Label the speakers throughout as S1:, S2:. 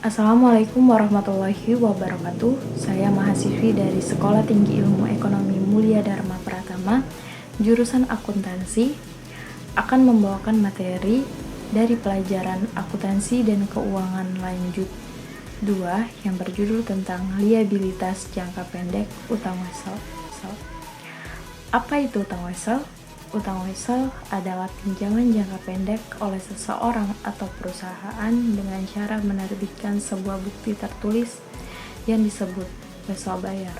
S1: Assalamualaikum warahmatullahi wabarakatuh. Saya mahasiswi dari Sekolah Tinggi Ilmu Ekonomi Mulia Dharma Pratama, jurusan akuntansi, akan membawakan materi dari pelajaran akuntansi dan keuangan lanjut 2 yang berjudul tentang liabilitas jangka pendek utang wesel. Apa itu utang wesel? Utang wesel adalah pinjaman jangka pendek oleh seseorang atau perusahaan dengan cara menerbitkan sebuah bukti tertulis yang disebut wesel bayar.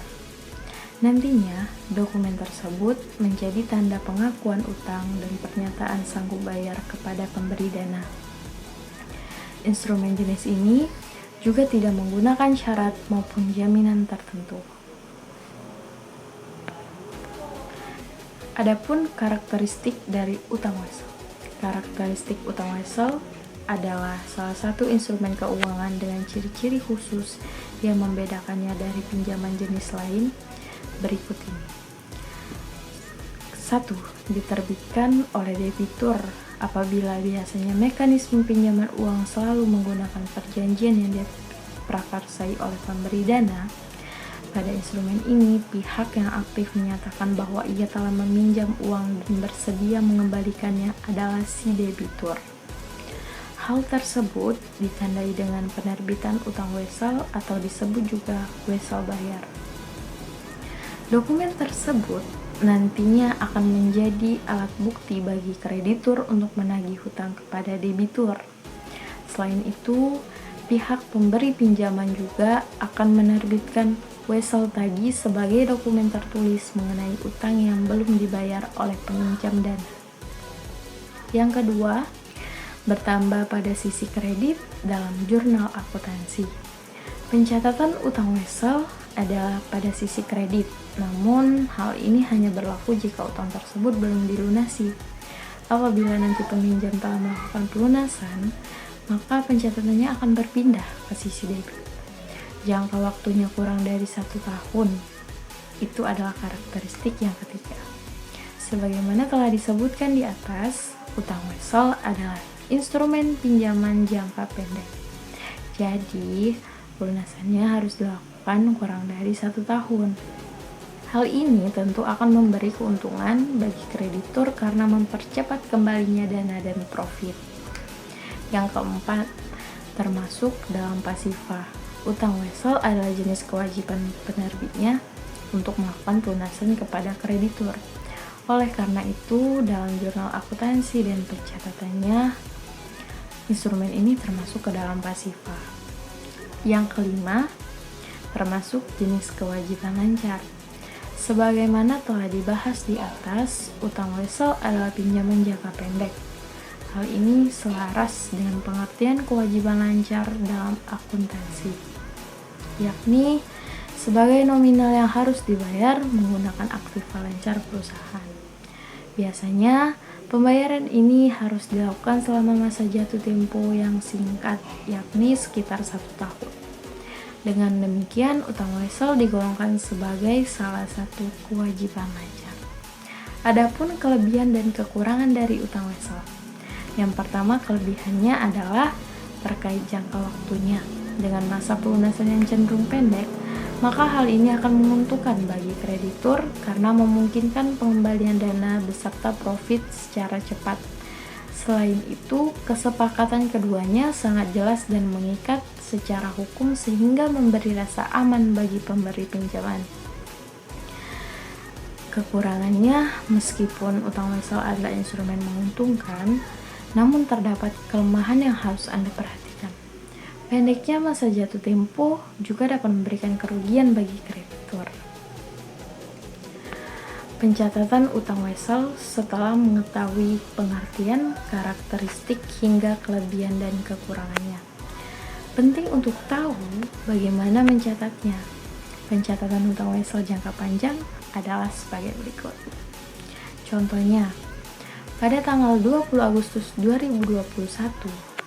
S1: Nantinya, dokumen tersebut menjadi tanda pengakuan utang dan pernyataan sanggup bayar kepada pemberi dana. Instrumen jenis ini juga tidak menggunakan syarat maupun jaminan tertentu. Adapun karakteristik dari utang wesel. Karakteristik utang wesel adalah salah satu instrumen keuangan dengan ciri-ciri khusus yang membedakannya dari pinjaman jenis lain berikut ini. 1. Diterbitkan oleh debitur apabila biasanya mekanisme pinjaman uang selalu menggunakan perjanjian yang diprakarsai oleh pemberi dana. Pada instrumen ini, pihak yang aktif menyatakan bahwa ia telah meminjam uang dan bersedia mengembalikannya adalah si debitur. Hal tersebut ditandai dengan penerbitan utang wesel atau disebut juga wesel bayar. Dokumen tersebut nantinya akan menjadi alat bukti bagi kreditur untuk menagih hutang kepada debitur. Selain itu, pihak pemberi pinjaman juga akan menerbitkan wesel tagih sebagai dokumen tertulis mengenai utang yang belum dibayar oleh peminjam dana. Yang kedua, bertambah pada sisi kredit dalam jurnal akuntansi. Pencatatan utang wesel adalah pada sisi kredit, namun hal ini hanya berlaku jika utang tersebut belum dilunasi. Apabila nanti peminjam telah melakukan pelunasan, maka pencatatannya akan berpindah ke sisi debit. Jangka waktunya kurang dari 1 tahun. Itu adalah karakteristik yang ketiga. Sebagaimana telah disebutkan di atas, utang wesel adalah instrumen pinjaman jangka pendek. Jadi, pelunasannya harus dilakukan kurang dari 1 tahun. Hal ini tentu akan memberi keuntungan bagi kreditur karena mempercepat kembalinya dana dan profit. Yang keempat, termasuk dalam pasifah. Utang wesel adalah jenis kewajiban penerbitnya untuk melakukan pelunasan kepada kreditur. Oleh karena itu, dalam jurnal akuntansi dan pencatatannya, instrumen ini termasuk ke dalam pasifah. Yang kelima, termasuk jenis kewajiban lancar. Sebagaimana telah dibahas di atas, utang wesel adalah pinjaman jangka pendek. Hal ini selaras dengan pengertian kewajiban lancar dalam akuntansi, yakni sebagai nominal yang harus dibayar menggunakan aktiva lancar perusahaan. Biasanya, pembayaran ini harus dilakukan selama masa jatuh tempo yang singkat, yakni sekitar 1 tahun. Dengan demikian, utang wesel digolongkan sebagai salah satu kewajiban lancar. Adapun kelebihan dan kekurangan dari utang wesel. Yang pertama, kelebihannya adalah terkait jangka waktunya. Dengan masa pelunasan yang cenderung pendek, maka hal ini akan menguntungkan bagi kreditur karena memungkinkan pengembalian dana beserta profit secara cepat. Selain itu, kesepakatan keduanya sangat jelas dan mengikat secara hukum sehingga memberi rasa aman bagi pemberi pinjaman. Kekurangannya, meskipun utang wesel adalah instrumen menguntungkan, namun terdapat kelemahan yang harus Anda perhatikan. Pendeknya masa jatuh tempo juga dapat memberikan kerugian bagi kreditur. Pencatatan utang wesel setelah mengetahui pengertian, karakteristik, hingga kelebihan dan kekurangannya. Penting untuk tahu bagaimana mencatatnya. Pencatatan utang wesel jangka panjang adalah sebagai berikut. Contohnya, pada tanggal 20 Agustus 2021,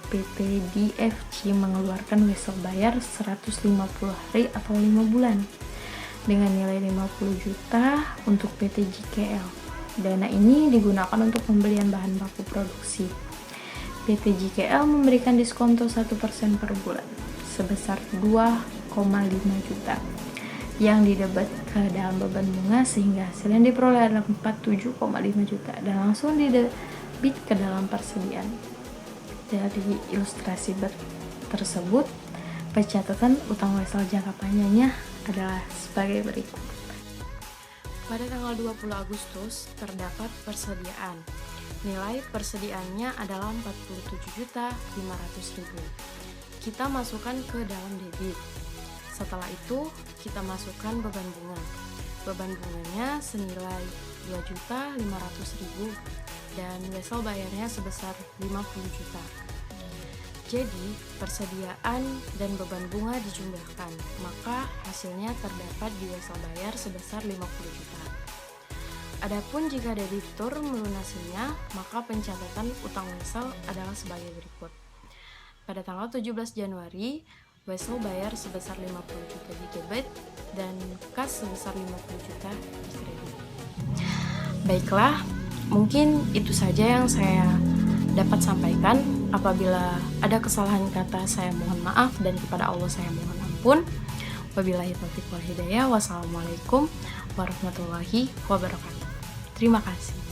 S1: PT DFC mengeluarkan wesel bayar 150 hari atau 5 bulan dengan nilai 50 juta untuk PT JKL. Dana ini digunakan untuk pembelian bahan baku produksi. PT JKL memberikan diskonto 1% per bulan. sebesar 2,5 juta yang didebet ke dalam beban bunga, sehingga hasil yang diperoleh adalah 47,5 juta dan langsung didebit ke dalam persediaan. Dari ilustrasi tersebut, pencatatan utang wesel jangka panjangnya adalah sebagai berikut. Pada tanggal 20 Agustus terdapat persediaan. Nilai persediaannya adalah 47.500.000. Kita masukkan ke dalam debit. Setelah itu, kita masukkan beban bunga. Beban bunganya senilai 2.500.000 dan wesel bayarnya sebesar 50 juta. Jadi, persediaan dan beban bunga dijumlahkan, maka hasilnya terdapat di wesel bayar sebesar 50 juta. Adapun jika debitur melunasinya, maka pencatatan utang wesel adalah sebagai berikut. Pada tanggal 17 Januari, wesel bayar sebesar 50 juta di debit dan kas sebesar 50 juta di kredit. Baiklah, mungkin itu saja yang saya dapat sampaikan. Apabila ada kesalahan kata, saya mohon maaf, dan kepada Allah saya mohon ampun. Wabillahi taufiq wal hidayah. Wassalamualaikum warahmatullahi wabarakatuh. Terima kasih.